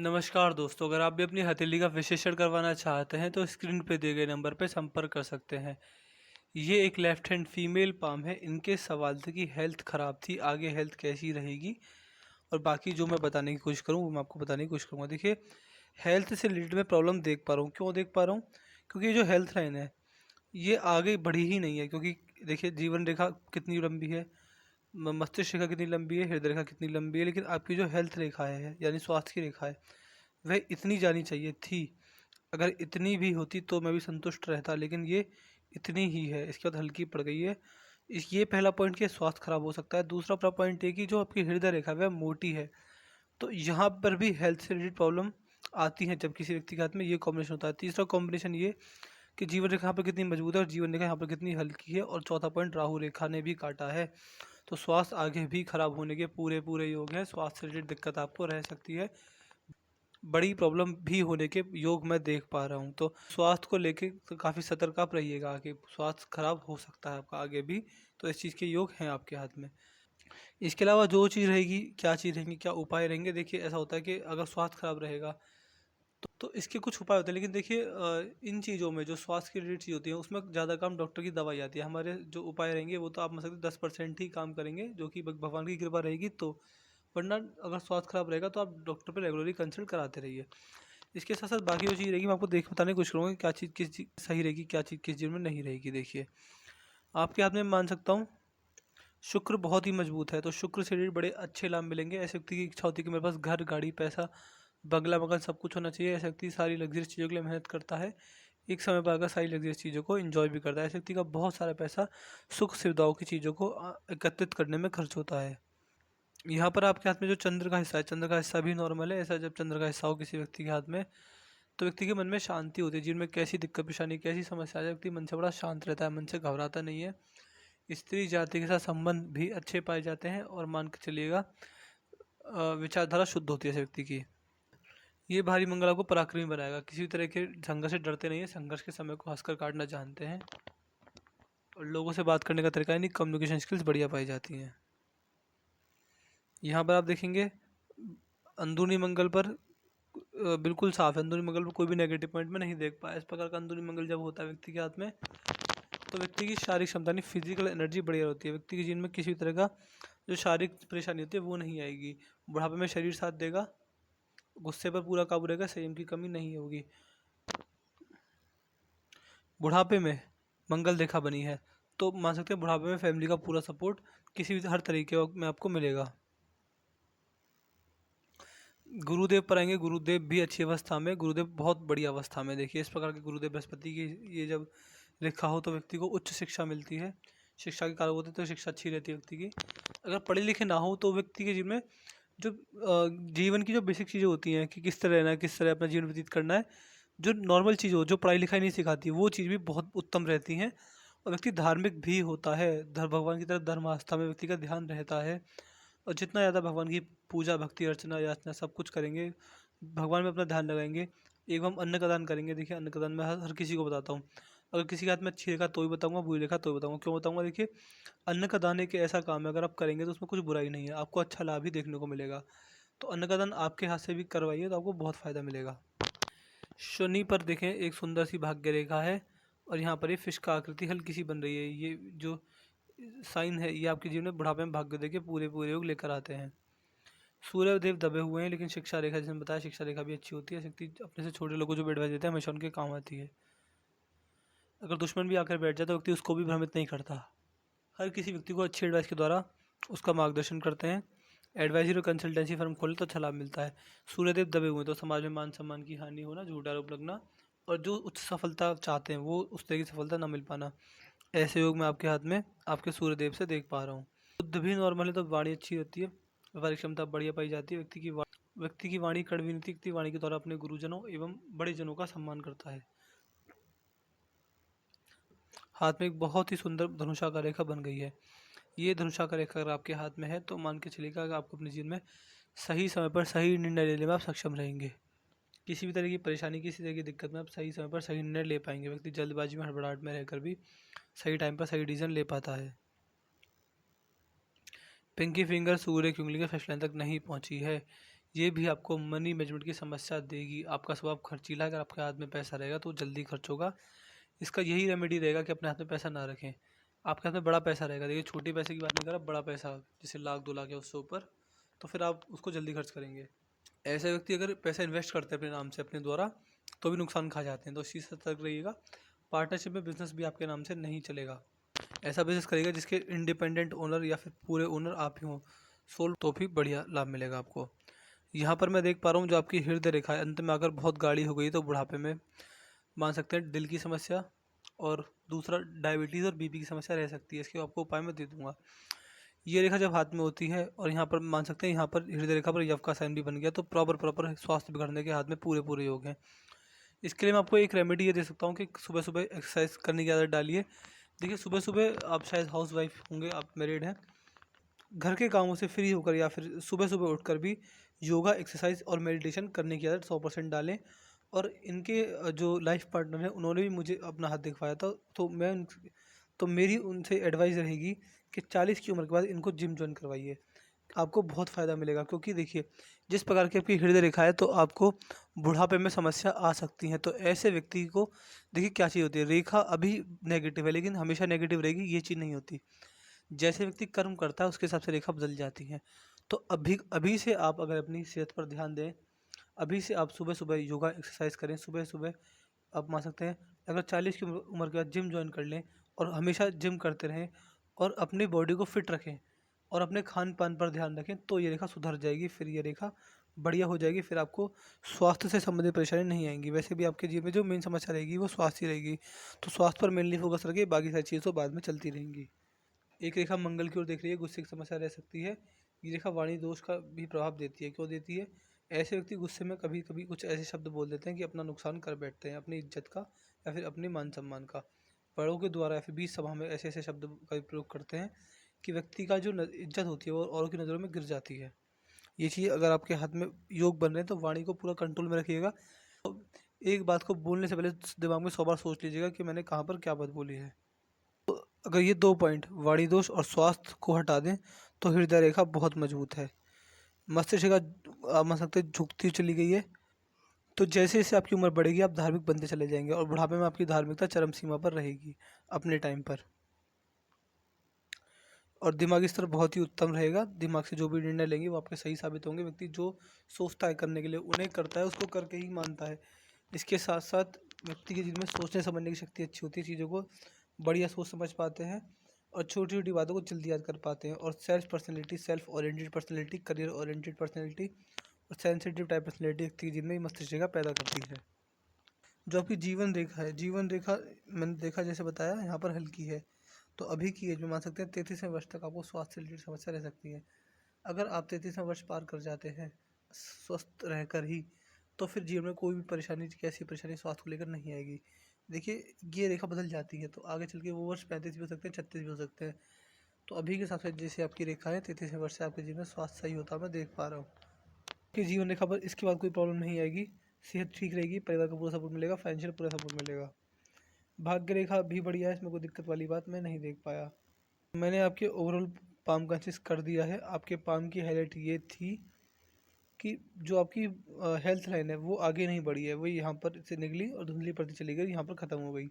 नमस्कार दोस्तों, अगर आप भी अपनी हथेली का विश्लेषण करवाना चाहते हैं तो स्क्रीन पे दिए गए नंबर पे संपर्क कर सकते हैं। ये एक लेफ्ट हैंड फीमेल पाम है। इनके सवाल थे कि हेल्थ ख़राब थी, आगे हेल्थ कैसी रहेगी, और बाकी जो मैं बताने की कोशिश करूँ वो मैं आपको बताने की कोशिश करूँगा। देखिए, हेल्थ से रिलेटेड मैं प्रॉब्लम देख पा रहा हूँ। क्यों देख पा रहा हूँ? क्योंकि ये जो हेल्थ लाइन है ये आगे बढ़ी ही नहीं है। क्योंकि देखिए, जीवन रेखा कितनी लंबी है, मस्तिष्क रेखा कितनी लंबी है, हृदय रेखा कितनी लंबी है, लेकिन आपकी जो हेल्थ रेखा है यानी स्वास्थ्य की रेखा है वह इतनी जानी चाहिए थी। अगर इतनी भी होती तो मैं भी संतुष्ट रहता, लेकिन ये इतनी ही है। इसके बाद हल्की पड़ गई है। इस ये पहला पॉइंट कि स्वास्थ्य खराब हो सकता है। दूसरा पॉइंट ये कि जो आपकी हृदय रेखा है वह मोटी है, तो यहाँ पर भी हेल्थ से रिलेटेड प्रॉब्लम आती है जब किसी व्यक्ति के हाथ में ये कॉम्बिनेशन होता है। तीसरा कॉम्बिनेशन ये कि जीवन रेखा यहाँ पर कितनी मजबूत है और जीवन रेखा यहाँ पर कितनी हल्की है। और चौथा पॉइंट, राहु रेखा ने भी काटा है, तो स्वास्थ्य आगे भी खराब होने के पूरे पूरे योग हैं। स्वास्थ्य से रिलेटेड दिक्कत आपको रह सकती है, बड़ी प्रॉब्लम भी होने के योग मैं देख पा रहा हूँ। तो स्वास्थ्य को लेके तो काफ़ी सतर्क आप रहिएगा, आगे स्वास्थ्य खराब हो सकता है आपका आगे भी। तो इस चीज़ के योग हैं आपके हाथ में। इसके अलावा जो चीज़ रहेगी, क्या चीज़ रहेंगी, क्या उपाय रहेंगे, देखिए ऐसा होता है कि अगर स्वास्थ्य खराब रहेगा तो इसके कुछ उपाय होते हैं। लेकिन देखिए, इन चीज़ों में जो स्वास्थ्य की रिलेटेड चीज़ होती है उसमें ज़्यादा काम डॉक्टर की दवाई आती है। हमारे जो उपाय रहेंगे वो तो आप मान सकते 10% ही काम करेंगे, जो कि भगवान की कृपा रहेगी तो। वरना अगर स्वास्थ्य खराब रहेगा तो आप डॉक्टर पर रेगुलरली कंसल्ट कराते रहिए। इसके साथ साथ बाकी जो चीज़ रहेगी मैं आपको बताने की कोशिश करूँगा कि क्या चीज़ किस चीज़ सही रहेगी, क्या चीज़ किस चीज़ में नहीं रहेगी। देखिए, आपके हाथ में मान सकता हूँ शुक्र बहुत ही मजबूत है, तो शुक्र से रिलेटेड बड़े अच्छे लाभ मिलेंगे। ऐसे व्यक्ति की इच्छा होती है कि मेरे पास घर, गाड़ी, पैसा, बंगला मकान सब कुछ होना चाहिए। ऐसे व्यक्ति सारी लग्जरियस चीज़ों के लिए मेहनत करता है, एक समय पर आकर सारी लग्जरियस चीज़ों को एंजॉय भी करता है। ऐसे व्यक्ति का बहुत सारा पैसा सुख सुविधाओं की चीज़ों को एकत्रित करने में खर्च होता है। यहाँ पर आपके हाथ में जो चंद्र का हिस्सा है, चंद्र का हिस्सा भी नॉर्मल है। ऐसा जब चंद्र का हिस्सा हो किसी व्यक्ति के हाथ में तो व्यक्ति के मन में शांति होती है। जिनमें कैसी दिक्कत परेशानी, कैसी समस्या आ जाए, व्यक्ति मन से बड़ा शांत रहता है, मन से घबराता नहीं है। स्त्री जाति के साथ संबंध भी अच्छे पाए जाते हैं, और मान के चलिएगा विचारधारा शुद्ध होती है ऐसे व्यक्ति की। ये भारी मंगल आपको पराक्रमी बनाएगा। किसी भी तरह के संघर्ष से डरते नहीं है, संघर्ष के समय को हंसकर काटना जानते हैं, और लोगों से बात करने का तरीका यानी कम्युनिकेशन स्किल्स बढ़िया पाई जाती हैं। यहाँ पर आप देखेंगे अंदरूनी मंगल पर बिल्कुल साफ है। अंदरूनी मंगल पर कोई भी नेगेटिव पॉइंट में नहीं देख पाया। इस प्रकार का अंदरूनी मंगल जब होता है व्यक्ति के हाथ में तो व्यक्ति की शारीरिक क्षमता यानी फिजिकल एनर्जी बढ़िया होती है। व्यक्ति के जीवन में किसी भी तरह का जो शारीरिक परेशानी होती है वो नहीं आएगी। बुढ़ापे में शरीर साथ देगा, गुस्से पर पूरा काबू रहेगा, संयम की कमी नहीं होगी। बुढ़ापे में मंगल रेखा बनी है तो मान सकते हैं बुढ़ापे में फैमिली का पूरा सपोर्ट किसी भी हर तरीके में आपको मिलेगा। गुरुदेव पर आएंगे। गुरुदेव भी अच्छी अवस्था में, गुरुदेव बहुत बड़ी अवस्था में। देखिए, इस प्रकार के गुरुदेव बृहस्पति की ये जब रेखा हो तो व्यक्ति को उच्च शिक्षा मिलती है, शिक्षा के कारक होते हैं, तो शिक्षा अच्छी रहती है व्यक्ति की। अगर पढ़े लिखे ना हो तो व्यक्ति के जीवन में जो जीवन की जो बेसिक चीज़ें होती हैं कि किस तरह रहना है, किस तरह अपना जीवन व्यतीत करना है, जो नॉर्मल चीज़ हो, जो पढ़ाई लिखाई नहीं सिखाती, वो चीज़ भी बहुत उत्तम रहती हैं। और व्यक्ति धार्मिक भी होता है, भगवान की तरफ धर्म आस्था में व्यक्ति का ध्यान रहता है। और जितना ज़्यादा भगवान की पूजा, भक्ति, अर्चना, याचना सब कुछ करेंगे, भगवान में अपना ध्यान लगाएंगे, एवं अन्न का दान करेंगे। देखिए, अन्न का दान मैं हर किसी को बताता हूँ। अगर किसी के हाथ में अच्छी रेखा तो ही बताऊँगा, बुरी रेखा तो ही बताऊँगा। क्यों बताऊँगा? देखिए, अन्न का दान एक ऐसा काम है, अगर आप करेंगे तो उसमें कुछ बुराई नहीं है, आपको अच्छा लाभ ही देखने को मिलेगा। तो अन्न का दान आपके हाथ से भी करवाइए तो आपको बहुत फ़ायदा मिलेगा। शनि पर देखें एक सुंदर सी भाग्य रेखा है, और यहाँ पर ये फिश का आकृति हल्की सी बन रही है। ये जो साइन है ये आपके जीवन में बुढ़ापे में भाग्य देके पूरे पूरे योग लेकर आते हैं। सूर्य देव दबे हुए हैं, लेकिन शिक्षा रेखा जैसे मैंने बताया, शिक्षा रेखा भी अच्छी होती है। शक्ति अपने से छोटे लोगों को जो एडवाइस देते हैं हमेशा उनके काम आती है। अगर दुश्मन भी आकर बैठ जाए तो व्यक्ति उसको भी भ्रमित नहीं करता। हर किसी व्यक्ति को अच्छी एडवाइस के द्वारा उसका मार्गदर्शन करते हैं। एडवाइजरी और कंसल्टेंसी फर्म खोले तो अच्छा लाभ मिलता है। सूर्यदेव दबे हुए हैं तो समाज में मान सम्मान की हानि होना, झूठा आरोप लगना, और जो उच्च सफलता चाहते हैं वो उस तरह की सफलता ना मिल पाना, ऐसे योग मैं आपके हाथ में आपके सूर्यदेव से देख पा रहा हूँ। बुद्ध भी नॉर्मल है तो वाणी अच्छी होती है, व्यावहारिक क्षमता बढ़िया पाई जाती है। व्यक्ति की वाणी कड़वी नहीं थी, वाणी के द्वारा अपने गुरुजनों एवं बड़े जनों का सम्मान करता है। हाथ में एक बहुत ही सुंदर धनुषाकार रेखा बन गई है। ये धनुषाकार रेखा अगर आपके हाथ में है तो मान के चलिएगा कि आपको अपने जीवन में सही समय पर सही निर्णय लेने में आप सक्षम रहेंगे। किसी भी तरह की परेशानी, किसी तरह की दिक्कत में आप सही समय पर सही निर्णय ले पाएंगे। व्यक्ति जल्दबाजी में, हड़बड़ाहट में रहकर भी सही टाइम पर सही डिसीजन ले पाता है। पिंकी फिंगर सूर्य की उंगली के फर्स्ट लाइन तक नहीं पहुंची है। ये भी आपको मनी मैनेजमेंट की समस्या देगी। आपका स्वभाव खर्चीला है, अगर आपके हाथ में पैसा रहेगा तो जल्दी खर्च होगा। इसका यही रेमेडी रहेगा कि अपने हाथ में पैसा ना रखें। आपके हाथ में बड़ा पैसा रहेगा, देखिए छोटे पैसे की बात नहीं कर रहा, बड़ा पैसा जैसे लाख 2 लाख या उससे ऊपर, तो फिर आप उसको जल्दी खर्च करेंगे। ऐसे व्यक्ति अगर पैसा इन्वेस्ट करते हैं अपने नाम से अपने द्वारा तो भी नुकसान खा जाते हैं, तो इस चीज़ से सतर्क रहिएगा। पार्टनरशिप में बिजनेस भी आपके नाम से नहीं चलेगा। ऐसा बिजनेस करिएगा जिसके इंडिपेंडेंट ओनर या फिर पूरे ओनर आप ही हों, सोल, तो भी बढ़िया लाभ मिलेगा आपको। यहाँ पर मैं देख पा रहा हूँ जो आपकी हृदय रेखा है, अंत में अगर बहुत गाढ़ी हो गई तो बुढ़ापे में मान सकते हैं दिल की समस्या, और दूसरा डायबिटीज़ और बीपी की समस्या रह सकती है। इसके आपको उपाय मैं दे दूंगा। ये रेखा जब हाथ में होती है और यहाँ पर मान सकते हैं यहाँ पर हृदय रेखा पर यव का साइन भी बन गया, तो प्रॉपर स्वास्थ्य बिगड़ने के हाथ में पूरे पूरे योग हैं। इसके लिए मैं आपको एक रेमेडी ये दे सकता हूँ कि सुबह सुबह एक्सरसाइज करने की आदत डालिए। देखिए सुबह सुबह आप शायद हाउस वाइफ होंगे, आप मैरिड हैं, घर के कामों से फ्री होकर या फिर सुबह सुबह उठकर भी योगा, एक्सरसाइज और मेडिटेशन करने की आदत 100% डालें। और इनके जो लाइफ पार्टनर हैं उन्होंने भी मुझे अपना हाथ दिखवाया था, तो मेरी उनसे एडवाइस रहेगी कि 40 की उम्र के बाद इनको जिम ज्वाइन करवाइए। आपको बहुत फ़ायदा मिलेगा, क्योंकि देखिए जिस प्रकार की आपकी हृदय रेखा है तो आपको बुढ़ापे में समस्या आ सकती हैं। तो ऐसे व्यक्ति को देखिए क्या चीज़ होती है, रेखा अभी नेगेटिव है लेकिन हमेशा नेगेटिव रहेगी, ये चीज़ नहीं होती। जैसे व्यक्ति कर्म करता है उसके हिसाब से रेखा बदल जाती है। तो अभी अभी से आप अगर अपनी सेहत पर ध्यान दें, अभी से आप सुबह सुबह योगा एक्सरसाइज करें, सुबह सुबह आप मान सकते हैं अगर 40 की उम्र के बाद जिम ज्वाइन कर लें और हमेशा जिम करते रहें और अपनी बॉडी को फिट रखें और अपने खान पान पर ध्यान रखें, तो ये रेखा सुधर जाएगी। फिर ये रेखा बढ़िया हो जाएगी, फिर आपको स्वास्थ्य से संबंधित परेशानी नहीं आएंगी। वैसे भी आपके जीवन में जो मेन समस्या रहेगी वो स्वास्थ्य ही रहेगी, तो स्वास्थ्य पर मेनली फोकस रखिए, बाकी सारी चीज़ें तो बाद में चलती रहेंगी। एक रेखा मंगल की ओर देख रही है, गुस्से की समस्या रह सकती है। ये रेखा वाणी दोष का भी प्रभाव देती है। क्यों देती है? ऐसे व्यक्ति गुस्से में कभी कभी कुछ ऐसे शब्द बोल देते हैं कि अपना नुकसान कर बैठते हैं, अपनी इज्जत का या फिर अपने मान सम्मान का। बड़ों के द्वारा या फिर बीच सभा में ऐसे ऐसे शब्द का प्रयोग करते हैं कि व्यक्ति का जो इज्जत होती है वो औरों की नज़रों में गिर जाती है। ये चीज़ अगर आपके हाथ में योग बन रहे हैं तो वाणी को पूरा कंट्रोल में रखिएगा। तो एक बात को बोलने से पहले दिमाग में 100 बार सोच लीजिएगा कि मैंने कहाँ पर क्या बात बोली है। अगर ये 2 पॉइंट वाणी दोष और स्वास्थ्य को हटा दें तो हृदय रेखा बहुत मजबूत है। मस्तिष्क रेखा आप मान सकते हैं झुकती चली गई है। तो जैसे जैसे आपकी उम्र बढ़ेगी आप धार्मिक बनते चले जाएंगे और बुढ़ापे में आपकी धार्मिकता चरम सीमा पर रहेगी अपने टाइम पर। और दिमागी स्तर बहुत ही उत्तम रहेगा, दिमाग से जो भी निर्णय लेंगे वो आपके सही साबित होंगे। व्यक्ति जो सोचता है करने के लिए उन्हें करता है, उसको करके ही मानता है। इसके साथ साथ व्यक्ति के जीवन में सोचने समझने की शक्ति अच्छी होती है, चीज़ों को बढ़िया सोच समझ पाते हैं और छोटी छोटी बातों को जल्दी याद कर पाते हैं। और self oriented personality, career oriented personality और सेंसिटिव टाइप पर्सनैलिटी व्यक्ति के जीवन में मस्तिष्क रेखा पैदा करती है। जो आपकी जीवन रेखा है, जीवन रेखा मैंने देखा जैसे बताया यहाँ पर हल्की है, तो अभी की एज में मान सकते हैं 33वें वर्ष तक आपको स्वास्थ्य से रिलेटेड समस्या रह सकती है। अगर आप 33वें वर्ष पार कर जाते हैं स्वस्थ रहकर ही, तो फिर जीवन में कोई भी परेशानी, कैसी परेशानी स्वास्थ्य को लेकर नहीं आएगी। देखिए ये रेखा बदल जाती है तो आगे चल के वो वर्ष 35 भी हो सकते हैं, 36 भी हो सकते हैं। तो अभी के हिसाब से जैसे आपकी रेखा है 33वें वर्ष से आपके जीवन में स्वास्थ्य सही होता है, मैं देख पा रहा हूँ कि जीवन रेखा पर इसके बाद कोई प्रॉब्लम नहीं आएगी। सेहत ठीक रहेगी, परिवार का पूरा सपोर्ट मिलेगा, फाइनेंशियल पूरा सपोर्ट मिलेगा। भाग्य रेखा भी बढ़िया है, इसमें कोई दिक्कत वाली बात मैं नहीं देख पाया। मैंने आपके ओवरऑल पाम का एनालिसिस कर दिया है। आपके पाम की हाईलाइट ये थी कि जो आपकी हेल्थ लाइन है वो आगे नहीं बढ़ी है, वो यहाँ पर से निकली और धुंधली पड़ती चली गई, यहाँ पर ख़त्म हो गई।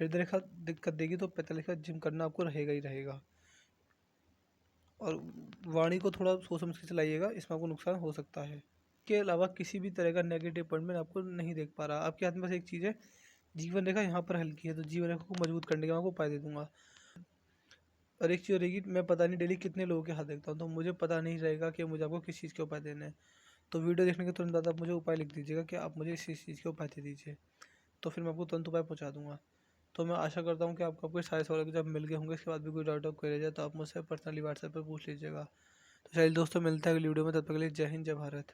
हृदय रेखा दिक्कत देगी तो 45 का जिम करना आपको रहेगा ही रहेगा। और वाणी को थोड़ा सोच समझ के चलाइएगा, इसमें आपको नुकसान हो सकता है। के अलावा किसी भी तरह का नेगेटिव पॉइंट मैं आपको नहीं देख पा रहा। आपके हाथ में बस एक चीज़ है, जीवन रेखा यहाँ पर हल्की है, तो जीवन रेखा को मजबूत करने के मैं आपको उपाय दे दूंगा। और एक चीज़ रहेगी, मैं पता नहीं डेली कितने लोगों के हाथ देखता हूँ, तो मुझे पता नहीं रहेगा कि मुझे आपको किस चीज़ के उपाय देने हैं। तो वीडियो देखने के तुरंत बाद आप मुझे उपाय लिख दीजिएगा कि आप मुझे इस चीज़ के उपाय दे दीजिए, तो फिर मैं आपको तुरंत उपाय पहुँचा दूँगा। तो मैं आशा करता हूँ कि आपको आपके सारे सवाल जब मिल गए होंगे, इसके बाद भी कोई डाउट आपको रह जाए तो आप मुझसे पर्सनली व्हाट्सएप पर पूछ लीजिएगा। तो चलिए दोस्तों, मिलते हैं अगली वीडियो में, तब तक के लिए जय हिंद, जय भारत।